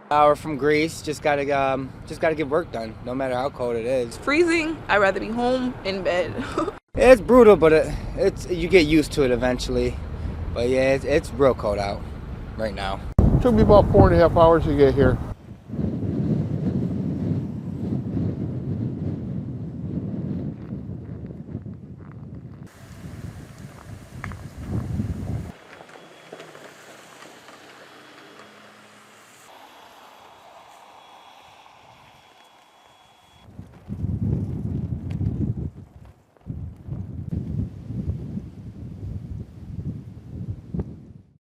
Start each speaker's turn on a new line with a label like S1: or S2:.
S1: Hour from Greece, just gotta get work done, no matter how cold it is.
S2: Freezing. I'd rather be home in bed.
S1: It's brutal, but it's you get used to it eventually. But yeah, it's real cold out right now.
S3: Took me about 4.5 hours to get here.